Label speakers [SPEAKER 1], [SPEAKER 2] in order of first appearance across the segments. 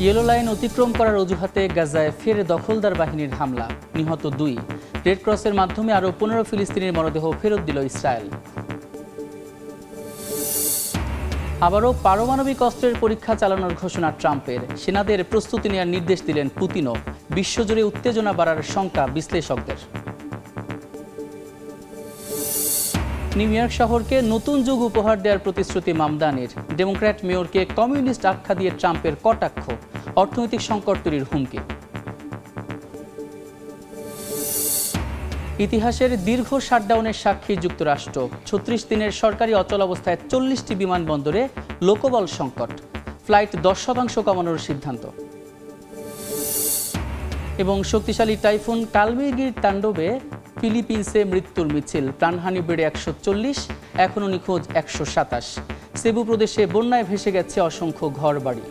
[SPEAKER 1] Yellow line অতিক্রম করার অজুহাতে গাজায় ফের দখলদার বাহিনীর হামলা, নিহত 2। রেড ক্রসের মাধ্যমে আরও 15 ফিলিস্তিনির মরদেহ ফেরত দিল ইসরায়েল। আবারও পারমাণবিক অস্ত্রের পরীক্ষা চালানোর ঘোষণা ট্রাম্পের। সেনাদের প্রস্তুতি নেওয়ার নির্দেশ দিলেন পুতিনও। বিশ্বজুড়ে উত্তেজনা বাড়ার শঙ্কা বিশ্লেষকদের। নিউ ইয়র্ক শহরকে নতুন যুগ উপহার দেওয়ার প্রতিশ্রুতি মামদানির। ডেমোক্র্যাট মেয়রকে কমিউনিস্ট আখ্যা দিয়ে ট্রাম্পের কটাক্ষ। অর্থনৈতিক সংকট তৈরির হুমকি। ইতিহাসের দীর্ঘ শাটডাউনের সাক্ষী যুক্তরাষ্ট্র। 36 দিনের সরকারি অচলাবস্থায় 40টি বিমানবন্দরে লোকবল সংকট। ফ্লাইট 10% কমানোর সিদ্ধান্ত। এবং শক্তিশালী টাইফুন কালমেগির তাণ্ডবে ফিলিপিন্সে মৃত্যুর মিছিল। প্রাণহানি বেড়ে 140, এখনও নিখোঁজ 127। সেবু প্রদেশে বন্যায় ভেসে গেছে অসংখ্য ঘরবাড়ি।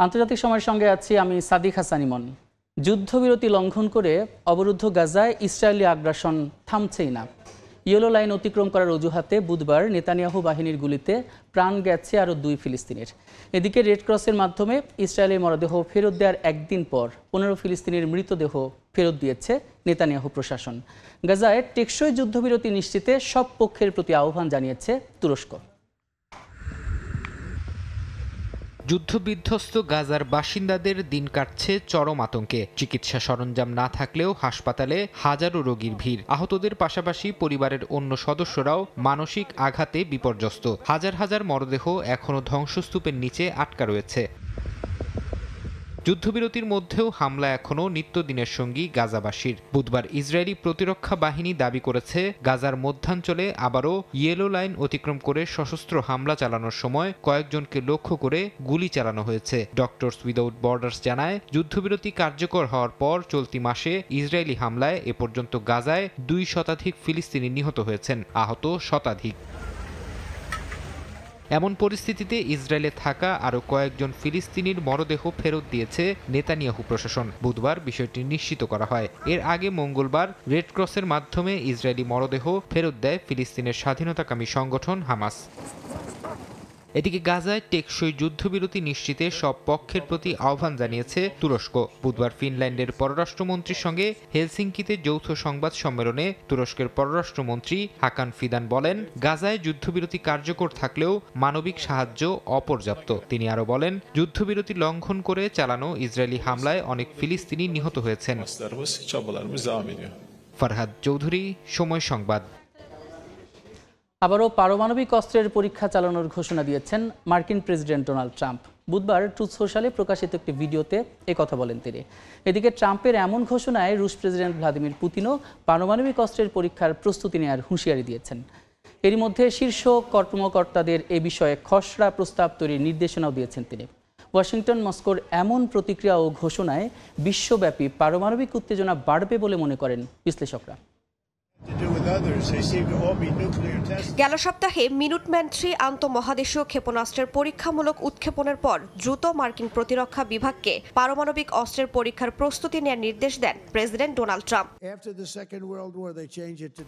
[SPEAKER 1] আন্তর্জাতিক সময়ের সঙ্গে আছি আমি সাদিক হাসান ইমন। যুদ্ধবিরতি লঙ্ঘন করে অবরুদ্ধ গাজায় ইসরায়েলি আগ্রাসন থামছেই না। ইয়েলো লাইন অতিক্রম করার অজুহাতে বুধবার নেতানিয়াহু বাহিনীর গুলিতে প্রাণ গেছে আরও 2 ফিলিস্তিনির। এদিকে রেড ক্রসের মাধ্যমে ইসরায়েলের মরদেহ ফেরত দেওয়ার একদিন পর 15 ফিলিস্তিনির মৃতদেহ ফেরত দিয়েছে নেতানিয়াহু প্রশাসন। গাজায় টেকসই যুদ্ধবিরতি নিশ্চিতে সব পক্ষের প্রতি আহ্বান জানিয়েছে তুরস্ক।
[SPEAKER 2] যুদ্ধবিধ্বস্ত গাজার বাসিন্দাদের দিন কাটছে চরম আতঙ্কে। চিকিৎসা সরঞ্জাম না থাকলেও হাসপাতালে হাজারো রোগীর ভিড়। আহতদের পাশাপাশি পরিবারের অন্য সদস্যরাও মানসিক আঘাতে বিপর্যস্ত। হাজার হাজার মরদেহ এখনও ধ্বংসস্তূপের নিচে আটকা রয়েছে। যুদ্ধবিরতির মধ্যেও হামলা এখনও নিত্যদিনের সঙ্গী গাজাবাসীর। বুধবার ইসরায়েলি প্রতিরক্ষা বাহিনী দাবি করেছে, গাজার মধ্যাঞ্চলে আবারও ইয়েলো লাইন অতিক্রম করে সশস্ত্র হামলা চালানোর সময় কয়েকজনকে লক্ষ্য করে গুলি চালানো হয়েছে। ডক্টরস উইদাউট বর্ডার্স জানায়, যুদ্ধবিরতি কার্যকর হওয়ার পর চলতি মাসে ইসরায়েলি হামলায় এ পর্যন্ত গাজায় 2 শতাধিক ফিলিস্তিনি নিহত হয়েছেন, আহত শতাধিক। এমন পরিস্থিতিতে ইসরায়েলে থাকা আরও কয়েকজন ফিলিস্তিনির মরদেহ ফেরত দিয়েছে নেতানিয়াহু প্রশাসন। বুধবার বিষয়টি নিশ্চিত করা হয়। এর আগে মঙ্গলবার রেড ক্রসের মাধ্যমে ইসরায়েলি মরদেহ ফেরত দেয় ফিলিস্তিনের স্বাধীনতাকামী সংগঠন হামাস। এদিকে গাজায় টেকসই যুদ্ধবিরতি নিশ্চিতে সব পক্ষের প্রতি আহ্বান জানিয়েছে তুরস্ক। বুধবার ফিনল্যান্ডের পররাষ্ট্রমন্ত্রীর সঙ্গে হেলসিঙ্কিতে যৌথ সংবাদ সম্মেলনে তুরস্কের পররাষ্ট্রমন্ত্রী হাকান ফিদান বলেন, গাজায় যুদ্ধবিরতি কার্যকর থাকলেও মানবিক সাহায্য অপর্যাপ্ত। তিনি আরও বলেন, যুদ্ধবিরতি লঙ্ঘন করে চালানো ইসরায়েলি হামলায় অনেক ফিলিস্তিনি নিহত হয়েছেন। ফারহাদ চৌধুরী, সময় সংবাদ।
[SPEAKER 1] আবারও পারমাণবিক অস্ত্রের পরীক্ষা চালানোর ঘোষণা দিয়েছেন মার্কিন প্রেসিডেন্ট ডোনাল্ড ট্রাম্প। বুধবার ট্রুথ সোশ্যালে প্রকাশিত একটি ভিডিওতে কথা বলেন তিনি। এদিকে ট্রাম্পের এমন ঘোষণায় রুশ প্রেসিডেন্ট ভ্লাদিমির পুতিনও পারমাণবিক অস্ত্রের পরীক্ষার প্রস্তুতি নেওয়ার হুঁশিয়ারি দিয়েছেন। এরই মধ্যে শীর্ষ কর্মকর্তাদের এ বিষয়ে খসড়া প্রস্তাব তৈরির নির্দেশনাও দিয়েছেন তিনি। ওয়াশিংটন মস্কোর এমন প্রতিক্রিয়া ও ঘোষণায় বিশ্বব্যাপী পারমাণবিক উত্তেজনা বাড়বে বলে মনে করেন বিশ্লেষকরা।
[SPEAKER 3] গেল সপ্তাহে মিনুটম্যান 3 আন্তঃমহাদেশীয় ক্ষেপণাস্ত্রের পরীক্ষামূলক উৎক্ষেপণের পর দ্রুত মার্কিন প্রতিরক্ষা বিভাগকে পারমাণবিক অস্ত্রের পরীক্ষার প্রস্তুতি নেওয়ার নির্দেশ দেন প্রেসিডেন্ট ডোনাল্ড ট্রাম্প।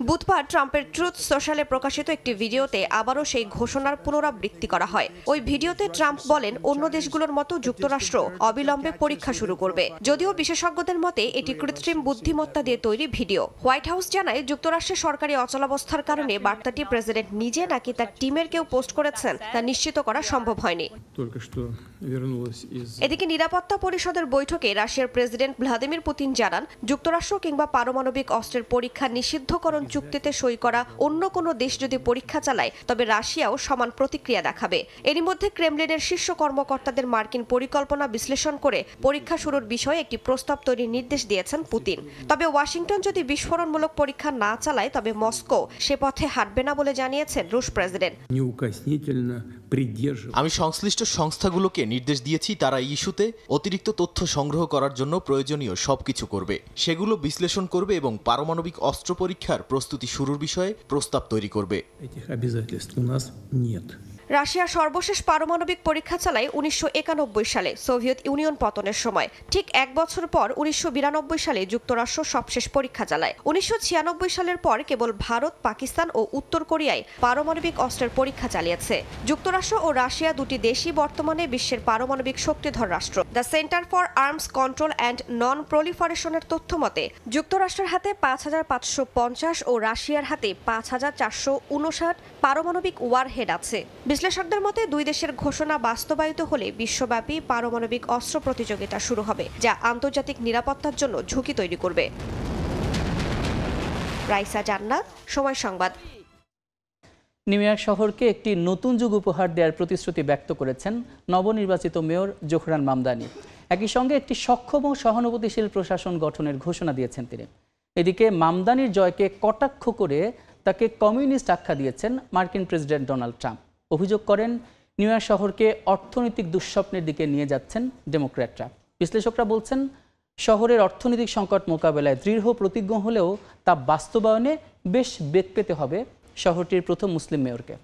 [SPEAKER 3] বুধবার ট্রাম্পের ট্রুথ সোশ্যালে প্রকাশিত একটি ভিডিওতে আবারও সেই ঘোষণার পুনরাবৃত্তি করা হয়। ওই ভিডিওতে ট্রাম্প বলেন, অন্য দেশগুলোর মতো যুক্তরাষ্ট্র অবিলম্বে পরীক্ষা শুরু করবে। যদিও বিশেষজ্ঞদের মতে এটি কৃত্রিম বুদ্ধিমত্তা দিয়ে তৈরি ভিডিও। হোয়াইট হাউস জানায়, যুক্তরাষ্ট্রের সরকারি অচলাবস্থার কারণে বার্তাটি প্রেসিডেন্ট নিজে নাকি তার টিমের কেউ পোস্ট করেছেন তা নিশ্চিত করা সম্ভব হয়নি। এদিকে নিরাপত্তা পরিষদের বৈঠকে রাশিয়ার প্রেসিডেন্ট ভ্লাদিমির পুতিন জানান, যুক্তরাষ্ট্র কিংবা পারমাণবিক অস্ত্রের পরীক্ষা নিষিদ্ধকরণ চুক্তিতে সই করা অন্য কোনো দেশ যদি পরীক্ষা চালায় তবে রাশিয়াও সমান প্রতিক্রিয়া দেখাবে। এরই মধ্যে ক্রেমলিনের শীর্ষ কর্মকর্তাদের মার্কিন পরিকল্পনা বিশ্লেষণ করে পরীক্ষা শুরুর বিষয়ে একটি প্রস্তাব তৈরির নির্দেশ দিয়েছেন পুতিন। তবে ওয়াশিংটন যদি বিস্ফোরণমূলক পরীক্ষা না চালায় তবে মস্কো সে পথে হাঁটবে না বলে জানিয়েছেন রুশ প্রেসিডেন্ট।
[SPEAKER 4] আমি সংশ্লিষ্ট সংস্থাগুলোকে নির্দেশ দিয়েছি তারা ইস্যুতে অতিরিক্ত তথ্য সংগ্রহ করার জন্য প্রয়োজনীয় সবকিছু করবে, সেগুলো বিশ্লেষণ করবে এবং পারমাণবিক অস্ত্র পরীক্ষার প্রস্তুতি শুরুর বিষয়ে প্রস্তাব তৈরি করবে।
[SPEAKER 3] রাশিয়া সর্বশেষ পারমাণবিক পরীক্ষা চালায় 1991 সালে সোভিয়েত ইউনিয়ন পতনের সময়। ঠিক এক বছর পর 1992 সালে যুক্তরাষ্ট্র সবশেষ পরীক্ষা চালায়। 1996 সালের পর কেবল ভারত, পাকিস্তান ও উত্তর কোরিয়ায় পারমাণবিক অস্ত্রের পরীক্ষা চালিয়েছে। যুক্তরাষ্ট্র ও রাশিয়া দুটি দেশই বর্তমানে বিশ্বের পারমাণবিক শক্তিধর রাষ্ট্র। The centre for arms control and non প্রলিফারেশনের তথ্য মতে যুক্তরাষ্ট্রের হাতে 5550 ও রাশিয়ার হাতে 5459 পারমাণবিক ওয়ারহেড আছে। বিশ্লেষকদের মতে দুই দেশের ঘোষণা বাস্তবায়িত হলে বিশ্বব্যাপী পারমাণবিক অস্ত্র প্রতিযোগিতা শুরু হবে, যা আন্তর্জাতিক নিরাপত্তার জন্য ঝুঁকি তৈরি করবে। রাইসা জান্নাত, সময় সংবাদ।
[SPEAKER 1] নিউ ইয়র্ক শহরকে একটি নতুন যুগ উপহার দেওয়ার প্রতিশ্রুতি ব্যক্ত করেছেন নবনির্বাচিত মেয়র জোহরান মামদানি। একই সঙ্গে একটি সক্ষম ও সহানুভূতিশীল প্রশাসন গঠনের ঘোষণা দিয়েছেন তিনি। এদিকে মামদানির জয়কে কটাক্ষ করে তাকে কমিউনিস্ট আখ্যা দিয়েছেন মার্কিন প্রেসিডেন্ট ডোনাল্ড ট্রাম্প। অভিযোগ করেন নিউ ইয়র্ক শহরকে অর্থনৈতিক দুঃস্বপ্নের দিকে নিয়ে যাচ্ছেন ডেমোক্র্যাটরা। বিশ্লেষকরা বলছেন শহরের অর্থনৈতিক সংকট মোকাবেলায় দৃঢ় প্রতিজ্ঞ হলেও তা বাস্তবায়নে বেশ বেগ পেতে হবে শহরটির প্রথম মুসলিম মেয়রকে।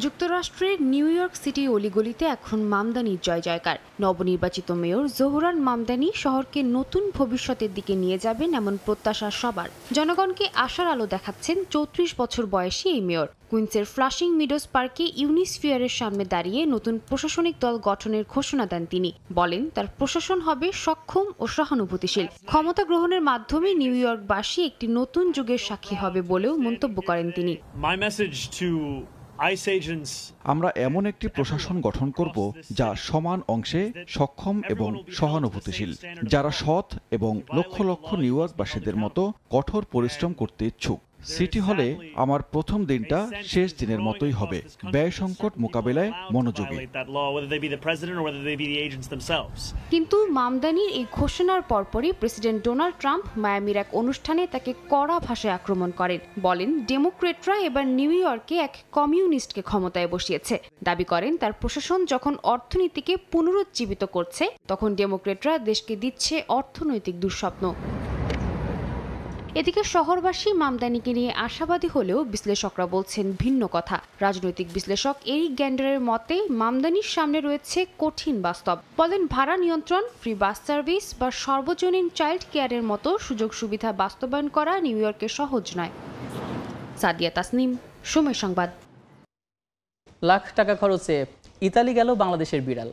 [SPEAKER 5] যুক্তরাষ্ট্রের নিউ ইয়র্ক সিটি অলিগলিতে এখন মামদানির জয় জয়কার। নবনির্বাচিত মেয়র জোহরান মামদানি শহরকে নতুন ভবিষ্যতের দিকে নিয়ে যাবেন এমন প্রত্যাশা সবার। জনগণকে আশার আলো দেখাচ্ছেন 34 বছর বয়সী এই মেয়র। কুইন্সের ফ্লাশিং মিডোজ পার্কে ইউনিস্ফিয়ারের সামনে দাঁড়িয়ে নতুন প্রশাসনিক দল গঠনের ঘোষণা দেন তিনি। বলেন তার প্রশাসন হবে সক্ষম ও সহানুভূতিশীল। ক্ষমতা গ্রহণের মাধ্যমে নিউ ইয়র্কবাসী একটি নতুন যুগের সাক্ষী হবে বলেও মন্তব্য করেন তিনি।
[SPEAKER 6] আমরা এমন একটি প্রশাসন গঠন করব যা সমান অংশে সক্ষম এবং সহানুভূতিশীল, যারা সৎ এবং লক্ষ লক্ষ নিউ ইয়র্কবাসীদের মতো কঠোর পরিশ্রম করতে ইচ্ছুক। সিটি হলে আমার প্রথম দিনটা শেষ দিনের মতোই হবে, ব্যয় সংকট মোকাবেলায় মনোযোগী।
[SPEAKER 5] কিন্তু মামদানির এই ঘোষণার পরপরই প্রেসিডেন্ট ডোনাল্ড ট্রাম্প মায়ামির এক অনুষ্ঠানে তাকে কড়া ভাষায় আক্রমণ করেন। বলেন ডেমোক্রেটরা এবার নিউ ইয়র্কে এক কমিউনিস্টকে ক্ষমতায় বসিয়েছে। দাবি করেন তার প্রশাসন যখন অর্থনীতিকে পুনরুজ্জীবিত করছে তখন ডেমোক্রেটরা দেশকে দিচ্ছে অর্থনৈতিক দুঃস্বপ্ন। এদিকে শহরবাসী মামদানিকে নিয়ে আশাবাদী হলেও বিশ্লেষকরা বলছেন ভিন্ন কথা। রাজনৈতিক বিশ্লেষক এরিক গ্যান্ডারের মতে মামদানির সামনে রয়েছে কঠিন বাস্তব। বলেন ভাড়া নিয়ন্ত্রণ, ফ্রি বাস সার্ভিস বা সর্বজনীন চাইল্ড কেয়ারের মতো সুযোগ সুবিধা বাস্তবায়ন করা নিউ ইয়র্কে সহজ নয়। সাদিয়া তাসনিম, সময় সংবাদ।
[SPEAKER 1] লাখ টাকা খরচে ইতালি গেল বাংলাদেশের বিড়াল।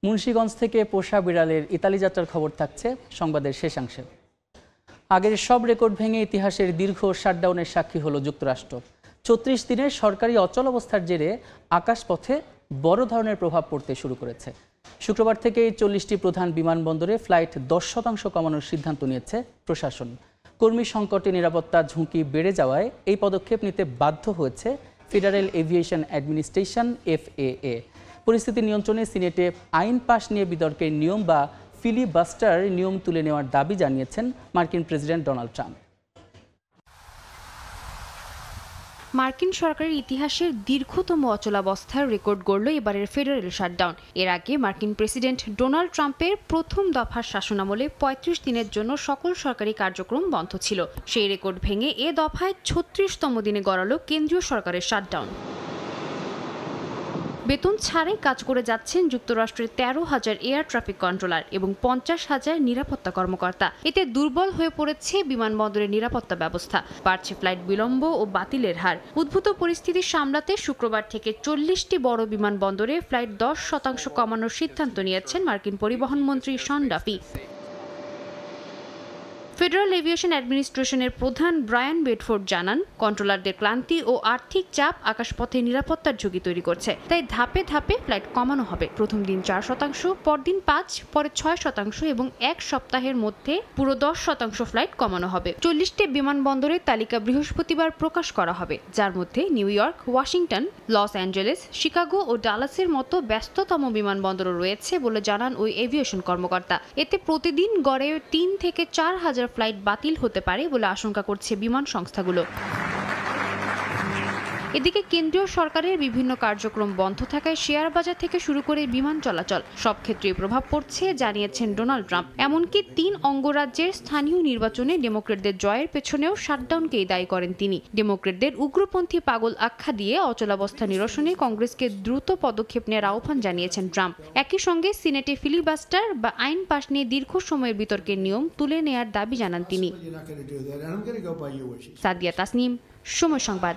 [SPEAKER 1] মুন্সিগঞ্জ থেকে পোষা বিড়ালের ইতালি যাত্রার খবর থাকছে সংবাদের শেষাংশে। আগের সব রেকর্ড ভেঙে ইতিহাসের দীর্ঘ শাটডাউনের সাক্ষী হলো যুক্তরাষ্ট্র। 34 দিনের সরকারি অচল অবস্থার জেরে আকাশপথে বড় ধরনের প্রভাব পড়তে শুরু করেছে। শুক্রবার থেকেই 40টি প্রধান বিমানবন্দরে ফ্লাইট 10% কমানোর সিদ্ধান্ত নিয়েছে প্রশাসন। কর্মী সংকটে নিরাপত্তা ঝুঁকি বেড়ে যাওয়ায় এই পদক্ষেপ নিতে বাধ্য হয়েছে ফেডারেল এভিয়েশন অ্যাডমিনিস্ট্রেশন FAA। পরিস্থিতি নিয়ন্ত্রণে সিনেটে আইন পাশ নিয়ে বিতর্কের নিয়ম বা ফিলিবাস্টার নিয়ম তুলে নেওয়ার দাবি জানিয়েছেন মার্কিন প্রেসিডেন্ট ডোনাল্ড ট্রাম্প।
[SPEAKER 5] মার্কিন সরকারের ইতিহাসের দীর্ঘতম অচলাবস্থার রেকর্ড গড়ল এবারের ফেডারেল শাটডাউন। এর আগে মার্কিন প্রেসিডেন্ট ডোনাল্ড ট্রাম্পের প্রথম দফার শাসনামলে 35 দিনের জন্য সকল সরকারি কার্যক্রম বন্ধ ছিল। সেই রেকর্ড ভেঙে এ দফায় 36তম দিনে গড়ালো কেন্দ্রীয় সরকারের শাটডাউন। বেতন ছাড়াই কাজ করে যাচ্ছেন যুক্তরাষ্ট্রের 13,000 এয়ার ট্রাফিক কন্ট্রোলার এবং 50,000 নিরাপত্তা কর্মকর্তা। এতে দুর্বল হয়ে পড়েছে বিমানবন্দরের নিরাপত্তা ব্যবস্থা, বাড়ছে ফ্লাইট বিলম্ব ও বাতিলের হার। উদ্ভূত পরিস্থিতি সামলাতে শুক্রবার থেকে 40টি বড় বিমানবন্দরে ফ্লাইট 10% কমানোর সিদ্ধান্ত নিয়েছেন মার্কিন পরিবহন মন্ত্রী শন ডাফি। ফেডারেল এভিয়েশন অ্যাডমিনিস্ট্রেশনের প্রধান ব্রায়ান বেডফোর্ড জানান কন্ট্রোলারদের ক্লান্তি ও আর্থিক চাপ আকাশপথে নিরাপত্তার ঝুঁকি তৈরি করছে, তাই ধাপে ধাপে ফ্লাইট কমানো হবে। প্রথম দিন 4%, পরদিন 5, পরে 6% এবং এক সপ্তাহের মধ্যে পুরো 10% ফ্লাইট কমানো হবে। 40টি বিমানবন্দরের তালিকা বৃহস্পতিবার প্রকাশ করা হবে, যার মধ্যে New York, Washington, Los Angeles, Chicago ও ডালাসের মতো ব্যস্ততম বিমানবন্দরও রয়েছে বলে জানান ওই এভিয়েশন কর্মকর্তা। এতে প্রতিদিন গড়ে 3 থেকে 4 হাজার হাজার ফ্লাইট বাতিল হতে পারে বলে আশঙ্কা করছে বিমান সংস্থাগুলো। এদিকে কেন্দ্রীয় সরকারের বিভিন্ন কার্যক্রম বন্ধ থাকায় শেয়ার বাজার থেকে শুরু করে বিমান চলাচল সব ক্ষেত্রেই প্রভাব পড়ছে জানিয়েছেন ডোনাল্ড ট্রাম্প। এমনকি 3 অঙ্গরাজ্যের স্থানীয় নির্বাচনে ডেমোক্রেটদের জয়ের পেছনেও শাটডাউনকেই দায়ী করেন তিনি। ডেমোক্রেটদের উগ্রপন্থী পাগল আখ্যা দিয়ে অচলাবস্থা নিরসনে কংগ্রেসকে দ্রুত পদক্ষেপ নেওয়ার আহ্বান জানিয়েছেন ট্রাম্প। একই সঙ্গে সিনেটে ফিলিবাস্টার বা আইন পাশ নিয়ে দীর্ঘ সময়ের বিতর্কের নিয়ম তুলে নেয়ার দাবি জানান তিনি। সাদিয়া তাসনিম, সময় সংবাদ।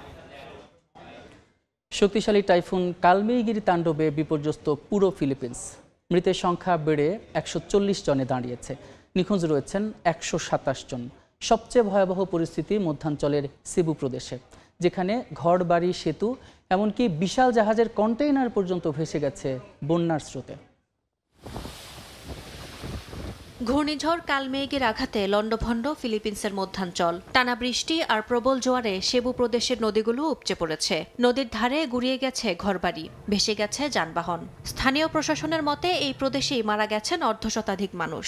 [SPEAKER 1] শক্তিশালী টাইফুন কালমেইগির তাণ্ডবে বিপর্যস্ত পুরো ফিলিপিন্স। মৃতের সংখ্যা বেড়ে 140 জনে দাঁড়িয়েছে। নিখোঁজ রয়েছেন 127 জন। সবচেয়ে ভয়াবহ পরিস্থিতি মধ্যাঞ্চলের সিবু প্রদেশে, যেখানে ঘরবাড়ি, সেতু, এমনকি বিশাল জাহাজের কন্টেইনার পর্যন্ত ভেসে গেছে বন্যার স্রোতে।
[SPEAKER 7] ঘূর্ণিঝড় কালমেইগের আঘাতে লণ্ডভণ্ড ফিলিপিন্সের মধ্যাঞ্চল। টানা বৃষ্টি আর প্রবল জোয়ারে সেবু প্রদেশের নদীগুলো উপচে পড়েছে। নদীর ধারে গুড়িয়ে গেছে ঘরবাড়ি, ভেসে গেছে যানবাহন। স্থানীয় প্রশাসনের মতে এই প্রদেশেই মারা গেছেন অর্ধশতাধিক মানুষ।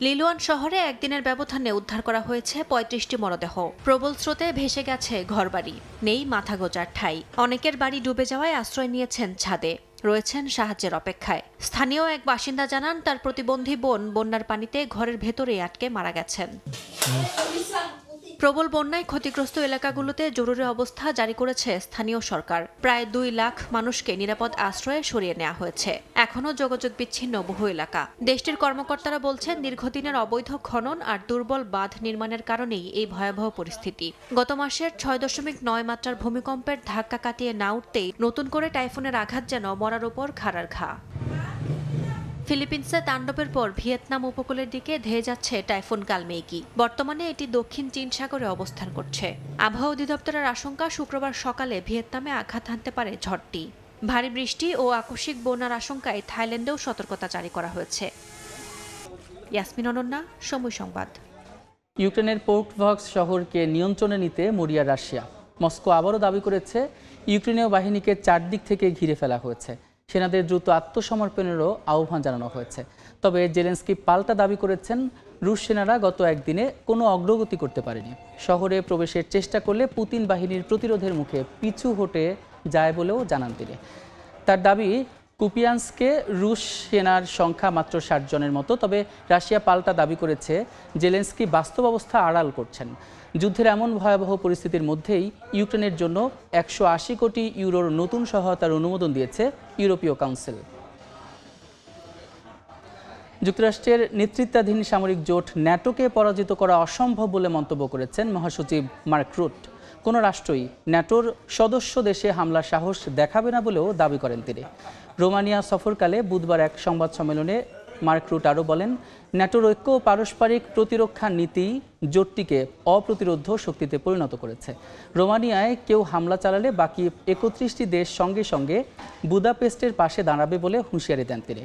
[SPEAKER 7] লিলুয়ান শহরে একদিনের ব্যবধানে উদ্ধার করা হয়েছে 35টি মরদেহ। প্রবল স্রোতে ভেসে গেছে ঘরবাড়ি, নেই মাথা গোজার ঠাঁই। অনেকের বাড়ি ডুবে যাওয়ায় আশ্রয় নিয়েছেন ছাদে, রয়েছেন সাহায্যের অপেক্ষায়। স্থানীয় এক বাসিন্দা জানান তার প্রতিবন্ধী বোন বন্যার পানিতে ঘরের ভেতরেই আটকে মারা গেছেন। প্রবল বন্যায় ক্ষতিগ্রস্ত এলাকাগুলোতে জরুরি অবস্থা জারি করেছে স্থানীয় সরকার। প্রায় 2 লাখ মানুষকে নিরাপদ আশ্রয়ে সরিয়ে নেওয়া হয়েছে। এখনও যোগাযোগ বিচ্ছিন্ন বহু এলাকা। দেশটির কর্মকর্তারা বলছেন দীর্ঘদিনের অবৈধ খনন আর দুর্বল বাঁধ নির্মাণের কারণেই এই ভয়াবহ পরিস্থিতি। গত মাসের 6.9 মাত্রার ভূমিকম্পের ধাক্কা কাটিয়ে না উঠতেই নতুন করে টাইফুনের আঘাত যেন মরার উপর খাড়ার ঘা। ফিলিপিন্সে তাণ্ডবের পর ভিয়েতনাম উপকূলের দিকে ধেয়ে যাচ্ছে টাইফুন কালমেইগি। বর্তমানে এটি দক্ষিণ চীন সাগরে অবস্থান করছে। আবহাওয়া অধিদপ্তরের আশঙ্কা শুক্রবার সকালে ভিয়েতনামে আঘাত হানতে পারে ঝড়টি। ভারী বৃষ্টি ও আকস্মিক বন্যার আশঙ্কায় থাইল্যান্ডেও সতর্কতা জারি করা হয়েছে। ইয়াসমিন অনন্যা, সময় সংবাদ।
[SPEAKER 1] ইউক্রেনের পোর্টভক্স শহরকে নিয়ন্ত্রণে নিতে মরিয়া রাশিয়া। মস্কো আবারও দাবি করেছে ইউক্রেনীয় বাহিনীকে চারদিক থেকে ঘিরে ফেলা হয়েছে। সেনাদের দ্রুত আত্মসমর্পণেরও আহ্বান জানানো হয়েছে। তবে জেলেন্সকি পাল্টা দাবি করেছেন রুশ সেনারা গত একদিনে কোনো অগ্রগতি করতে পারেনি। শহরে প্রবেশের চেষ্টা করলে পুতিন বাহিনীর প্রতিরোধের মুখে পিছু হটে যায় বলেও জানান তিনি। তার দাবি, কুপিয়ান্সকে রুশ সেনার সংখ্যা মাত্র 60 জনের মতো। তবে রাশিয়া পাল্টা দাবি করেছে জেলেন্সকি বাস্তব অবস্থা আড়াল করছেন। যুদ্ধের এমন ভয়াবহ পরিস্থিতির মধ্যেই ইউক্রেনের জন্য 180 কোটি ইউরোর নতুন সহায়তার অনুমোদন দিয়েছে ইউরোপীয় কাউন্সিল। যুক্তরাষ্ট্রের নেতৃত্বাধীন সামরিক জোট ন্যাটোকে পরাজিত করা অসম্ভব বলে মন্তব্য করেছেন মহাসচিব মার্ক রুট। কোনো রাষ্ট্রই ন্যাটোর সদস্য দেশে হামলার সাহস দেখাবে না বলেও দাবি করেন তিনি। রোমানিয়া সফরকালে বুধবার এক সংবাদ সম্মেলনে মার্ক রুট আরও বলেন, ন্যাটোর ঐক্য ও পারস্পরিক প্রতিরক্ষা নীতি জোটটিকে অপ্রতিরোধ্য শক্তিতে পরিণত করেছে। রোমানিয়ায় কেউ হামলা চালালে বাকি 31টি দেশ সঙ্গে সঙ্গে বুদাপেস্টের পাশে দাঁড়াবে বলে হুঁশিয়ারি দেন তিনি।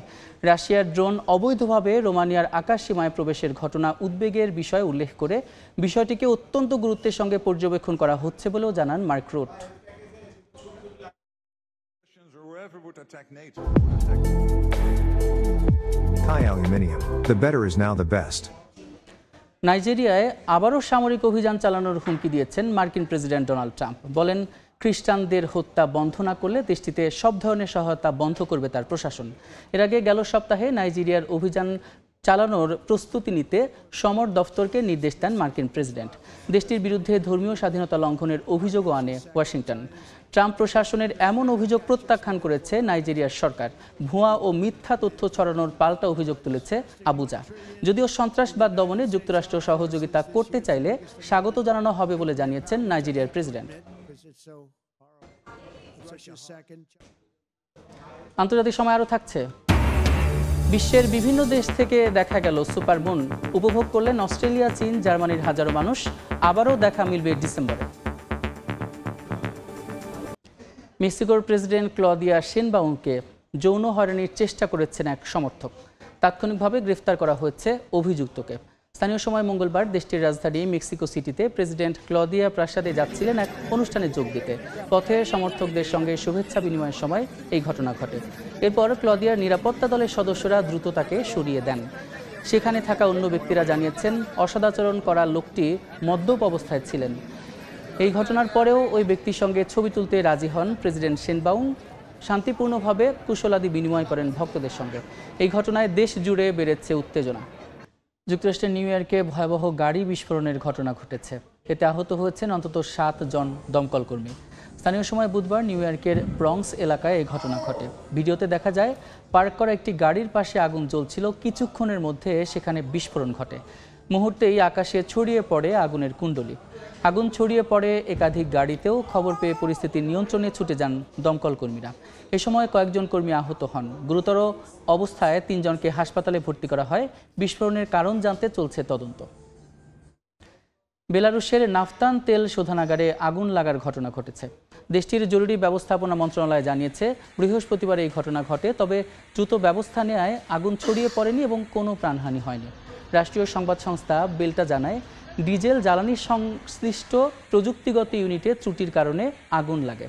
[SPEAKER 1] রাশিয়ার ড্রোন অবৈধভাবে রোমানিয়ার আকাশসীমায় প্রবেশের ঘটনা উদ্বেগের বিষয় উল্লেখ করে বিষয়টিকে অত্যন্ত গুরুত্বের সঙ্গে পর্যবেক্ষণ করা হচ্ছে বলেও জানান mark root.
[SPEAKER 8] Thai aluminium. The better is now the best.
[SPEAKER 1] নাইজেরিয়ায় আবারও সামরিক অভিযান চালানোর হুমকি দিয়েছেন মার্কিন প্রেসিডেন্ট ডোনাল্ড ট্রাম্প। বলেন, খ্রিস্টানদের হত্যা বন্ধ না করলে দেশটিতে সব ধরনের সহায়তা বন্ধ করবে তার প্রশাসন। এর আগে গেল সপ্তাহে নাইজেরিয়ার অভিযান চালানোর প্রস্তুতি নিতে সমর দফতরকে নির্দেশ দেন মার্কিন প্রেসিডেন্ট। দেশটির বিরুদ্ধে ধর্মীয় স্বাধীনতা লঙ্ঘনের অভিযোগও আনে ওয়াশিংটন। ট্রাম্প প্রশাসনের এমন অভিযোগ প্রত্যাখ্যান করেছে নাইজেরিয়ার সরকার। ভুয়া ও মিথ্যা তথ্য ছড়ানোর পাল্টা অভিযোগ তুলেছে আবুজা। যদিও সন্ত্রাসবাদ দমনে যুক্তরাষ্ট্র সহযোগিতা করতে চাইলে স্বাগত জানানো হবে বলে জানিয়েছেন নাইজেরিয়ার প্রেসিডেন্ট। আন্তর্জাতিক সময় আরও থাকছে। বিশ্বের বিভিন্ন দেশ থেকে দেখা গেল সুপার মুন উপভোগ করলেন অস্ট্রেলিয়া, চীন, জার্মানির হাজারো মানুষ। আবারও দেখা মিলবে ডিসেম্বরে। মেক্সিকোর প্রেসিডেন্ট ক্লদিয়া শেনবাউমকে যৌন হয়রানির চেষ্টা করেছেন এক সমর্থক। তাৎক্ষণিকভাবে গ্রেফতার করা হয়েছে অভিযুক্তকে। স্থানীয় সময় মঙ্গলবার দেশটির রাজধানী মেক্সিকো সিটিতে প্রেসিডেন্ট ক্লদিয়া প্রাসাদে যাচ্ছিলেন এক অনুষ্ঠানে যোগ দিতে। পথে সমর্থকদের সঙ্গে শুভেচ্ছা বিনিময়ের সময় এই ঘটনা ঘটে। এরপর ক্লদিয়ার নিরাপত্তা দলের সদস্যরা দ্রুত তাকে সরিয়ে দেন। সেখানে থাকা অন্য ব্যক্তিরা জানিয়েছেন অসদাচরণ করা লোকটি মদ্যপ অবস্থায় ছিলেন। এই ঘটনার পরেও ওই ব্যক্তির সঙ্গে ছবি তুলতে রাজি হন প্রেসিডেন্ট শেনবাউং। শান্তিপূর্ণভাবে কুশলাদি বিনিময় করেন ভক্তদের সঙ্গে। এই ঘটনায় দেশ জুড়ে বেড়েছে উত্তেজনা। যুক্তরাষ্ট্রের নিউ ইয়র্কে ভয়াবহ গাড়ি বিস্ফোরণের ঘটনা ঘটেছে। এতে আহত হয়েছেন অন্তত 7 জন দমকল কর্মী। স্থানীয় সময় বুধবার নিউ ইয়র্কের ব্রঙ্কস এলাকায় এই ঘটনা ঘটে। ভিডিওতে দেখা যায় পার্ক করা একটি গাড়ির পাশে আগুন জ্বলছিল। কিছুক্ষণের মধ্যে সেখানে বিস্ফোরণ ঘটে। মুহূর্তেই আকাশে ছড়িয়ে পড়ে আগুনের কুণ্ডলী। আগুন ছড়িয়ে পড়ে একাধিক গাড়িতেও। খবর পেয়ে পরিস্থিতি নিয়ন্ত্রণে ছুটে যান দমকল কর্মীরা। এ সময় কয়েকজন কর্মী আহত হন। গুরুতর অবস্থায় 3 জনকে হাসপাতালে ভর্তি করা হয়। বিস্ফোরণের কারণ জানতে চলছে তদন্ত। বেলারুশের নাফতান তেল শোধনাগারে আগুন লাগার ঘটনা ঘটেছে। দেশটির জরুরি ব্যবস্থাপনা মন্ত্রণালয় জানিয়েছে বৃহস্পতিবার এই ঘটনা ঘটে। তবে দ্রুত ব্যবস্থা নেওয়ায় আগুন ছড়িয়ে পড়েনি এবং কোনো প্রাণহানি হয়নি। রাষ্ট্রীয় সংবাদ সংস্থা বেল্টা জানায় ডিজেল জ্বালানির সংশ্লিষ্ট প্রযুক্তিগত ইউনিটে ত্রুটির কারণে আগুন লাগে।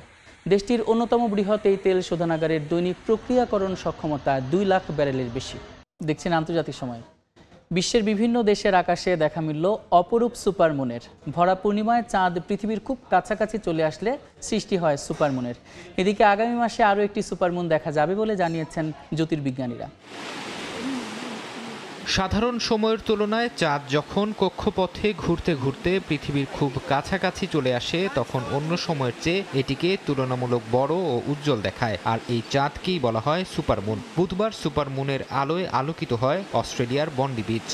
[SPEAKER 1] দেশটির অন্যতম বৃহৎ এই তেল শোধনাগারের দৈনিক প্রক্রিয়াকরণ সক্ষমতা 2 লাখ ব্যারেলের বেশি। দেখছেন আন্তর্জাতিক সময়। বিশ্বের বিভিন্ন দেশের আকাশে দেখা মিলল অপরূপ সুপারমুনের। ভরা পূর্ণিমায় চাঁদ পৃথিবীর খুব কাছাকাছি চলে আসলে সৃষ্টি হয় সুপারমুনের। এদিকে আগামী মাসে আরও একটি সুপারমুন দেখা যাবে বলে জানিয়েছেন জ্যোতির্বিজ্ঞানীরা।
[SPEAKER 2] সাধারণ সময়ের তুলনায় চাঁদ যখন কক্ষপথে ঘুরতে ঘুরতে পৃথিবীর খুব কাছাকাছি চলে আসে, তখন অন্য সময়ের চেয়ে এটিকে তুলনামূলক বড় ও উজ্জ্বল দেখায়। আর এই চাঁদকেই বলা হয় সুপারমুন। বুধবার সুপারমুনের আলোয় আলোকিত হয় অস্ট্রেলিয়ার বন্ডি বিচ।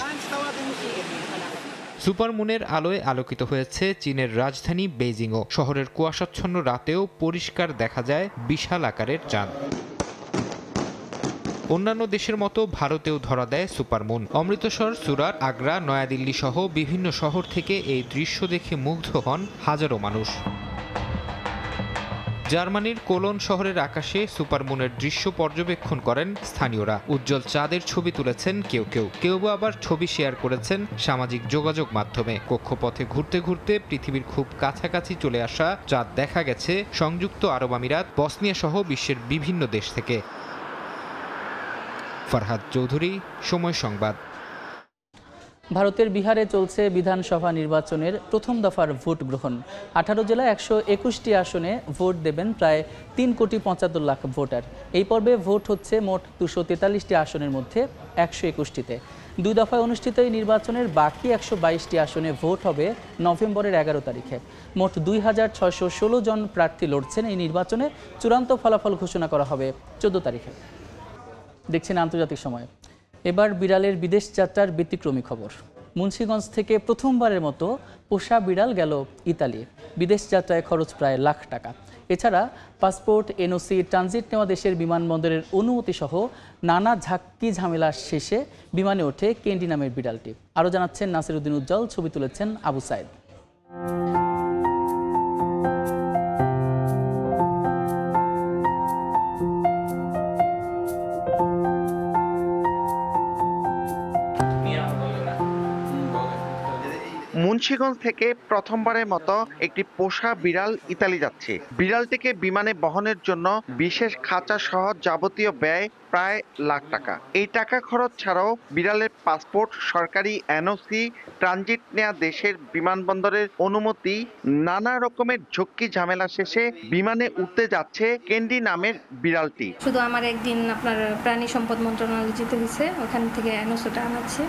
[SPEAKER 2] সুপারমুনের আলোয় আলোকিত হয়েছে চীনের রাজধানী বেইজিংও। শহরের কুয়াশাচ্ছন্ন রাতেও পরিষ্কার দেখা যায় বিশাল আকারের চাঁদ। অন্যান্য দেশের মতো ভারতেও ধরা দেয় সুপারমুন। অমৃতসর, সুরাট, আগ্রা, নয়াদিল্লি সহ বিভিন্ন শহর থেকে এই দৃশ্য দেখে মুগ্ধ হন হাজারো মানুষ। জার্মানির কোলন শহরের আকাশে সুপারমুনের দৃশ্য পর্যবেক্ষণ করেন স্থানীয়রা। উজ্জ্বল চাঁদের ছবি তুলেছেন কেউ আবার ছবি শেয়ার করেছেন সামাজিক যোগাযোগ মাধ্যমে। কক্ষপথে ঘুরতে ঘুরতে পৃথিবীর খুব কাছাকাছি চলে আসা চাঁদ দেখা গেছে সংযুক্ত আরব আমিরাত, বসনিয়া সহ বিশ্বের বিভিন্ন দেশ থেকে। ফরহাদ চৌধুরী, সময় সংবাদ।
[SPEAKER 1] ভারতের বিহারে চলছে বিধানসভা নির্বাচনের প্রথম দফার ভোট গ্রহণ। 18 জেলায় 121টি আসনে ভোট দেবেন প্রায় 3,75 লাখ ভোটার। এই পর্বে ভোট হচ্ছে মোট 243টি আসনের মধ্যে 121টিতে। 2 দফায় অনুষ্ঠিত এই নির্বাচনের বাকি 122টি আসনে ভোট হবে নভেম্বরের 11 তারিখে। মোট 2616 জন প্রার্থী লড়ছেন এই নির্বাচনে। চূড়ান্ত ফলাফল ঘোষণা করা হবে 14 তারিখে। দেখছেন আন্তর্জাতিক সময়। এবার বিড়ালের বিদেশ যাত্রার ব্যতিক্রমী খবর। মুন্সিগঞ্জ থেকে প্রথমবারের মতো পোষা বিড়াল গেল ইতালি। বিদেশ যাত্রায় খরচ প্রায় লাখ টাকা। এছাড়া পাসপোর্ট, এনওসি, ট্রানজিট নেওয়া দেশের বিমানবন্দরের অনুমতি সহ নানা ঝাঁকি ঝামেলা শেষে বিমানে ওঠে ক্যান্ডি নামের বিড়ালটি। আরও জানাচ্ছেন নাসির উদ্দিন উজ্জ্বল, ছবি তুলেছেন আবু সাইদ।
[SPEAKER 9] মুন্সিগঞ্জ থেকে প্রথমবারের মতো একটি পোষা বিড়াল ইতালি যাচ্ছে। বিড়ালটিকে বিমানে বহনের জন্য বিশেষ খাঁচা সহ যাবতীয় ব্যয় প্রায় লাখ টাকা। এই টাকা খরচ ছাড়াও বিড়ালের পাসপোর্ট, সরকারি এনওসি, ট্রানজিট নেওয়া দেশের বিমানবন্দরের অনুমতি, নানা রকমের ঝক্কি ঝামেলা শেষে বিমানে উঠতে যাচ্ছে ক্যান্ডি নামের বিড়ালটি।
[SPEAKER 10] শুধু আমার একদিন আপনার প্রাণী সম্পদ মন্ত্রণালয় যেতে হয়েছে, ওখান থেকে এনওসিটা আনাচ্ছে।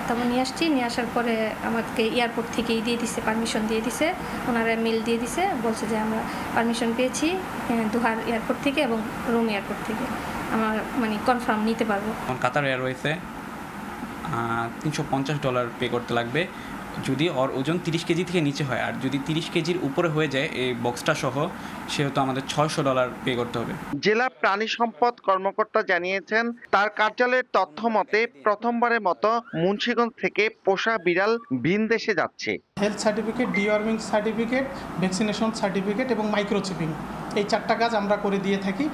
[SPEAKER 10] তারপর নিয়ে আসার পরে আমাকে এয়ারপোর্ট থেকেই দিয়ে দিছে, পারমিশন দিয়ে দিছে, ওনারা মেল দিয়ে দিছে, বলছে যে আমরা পারমিশন পেয়েছি দোহার এয়ারপোর্ট থেকে এবং রোম এয়ারপোর্ট থেকে, আমার মানে কনফার্ম নিতে পারবো।
[SPEAKER 11] কাতার এয়ারওয়েজে $350 পে করতে লাগবে যদি ওর ওজন 30 কেজি থেকে নিচে হয়, আর যদি 30 কেজির উপরে হয়ে যায় এই বক্সটা সহ, সেহেতু আমাদের $600 পে করতে হবে।
[SPEAKER 9] জেলা প্রাণী সম্পদ কর্মকর্তা জানিয়েছেন, তার কার্যালয়ের তথ্য মতে প্রথমবারের মতো মুন্সিগঞ্জ থেকে পোষা বিড়াল ভিন দেশে যাচ্ছে।
[SPEAKER 12] Health certificate, deworming certificate, vaccination certificate এবং মাইক্রোচিপিং, এই 4টা কাজ আমরা করে দিয়ে থাকি।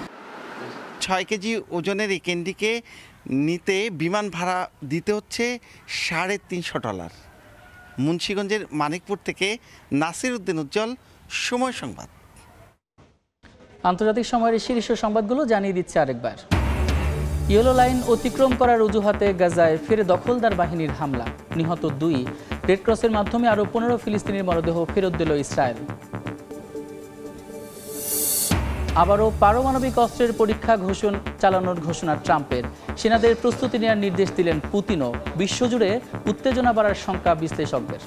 [SPEAKER 9] 6 কেজি ওজনের এই ক্যান্ডিকে নিতে বিমান ভাড়া দিতে হচ্ছে $350। মুন্সিগঞ্জের মানিকপুর থেকে নাসির উদ্দিন উজ্জ্বল, সময় সংবাদ।
[SPEAKER 1] আন্তর্জাতিক সময়ের শীর্ষ সংবাদগুলো জানিয়ে দিচ্ছে আরেকবার। ইয়েলো লাইন অতিক্রম করার অজুহাতে গাজায় ফের দখলদার বাহিনীর হামলা, নিহত 2। রেড ক্রসের মাধ্যমে আরও 15 ফিলিস্তিনির মরদেহ ফেরত দিল ইসরায়েল। আবারও পারমাণবিক অস্ত্রের পরীক্ষা চালানোর ঘোষণা ট্রাম্পের। সেনাদের প্রস্তুতি নেওয়ার নির্দেশ দিলেন পুতিনও। বিশ্বজুড়ে উত্তেজনা বাড়ার শঙ্কা বিশ্লেষকদের।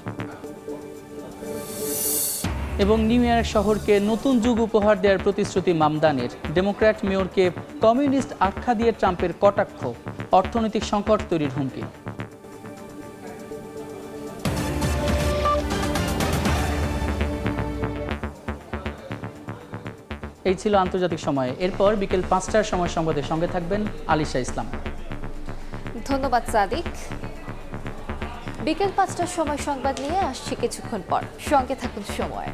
[SPEAKER 1] এবং নিউ ইয়র্ক শহরকে নতুন যুগ উপহার দেওয়ার প্রতিশ্রুতি মামদানির। ডেমোক্র্যাট মেয়রকে কমিউনিস্ট আখ্যা দিয়ে ট্রাম্পের কটাক্ষ, অর্থনৈতিক সংকট তৈরির হুমকি। এই ছিল আন্তর্জাতিক সময়। এরপর বিকেল 5টার সময় সংবাদের সঙ্গে থাকবেন আলিশা ইসলাম।
[SPEAKER 13] ধন্যবাদ সাদিক। বিকেল 5টার সময় সংবাদ নিয়ে আসছি কিছুক্ষণ পর, সঙ্গে থাকুন সময়।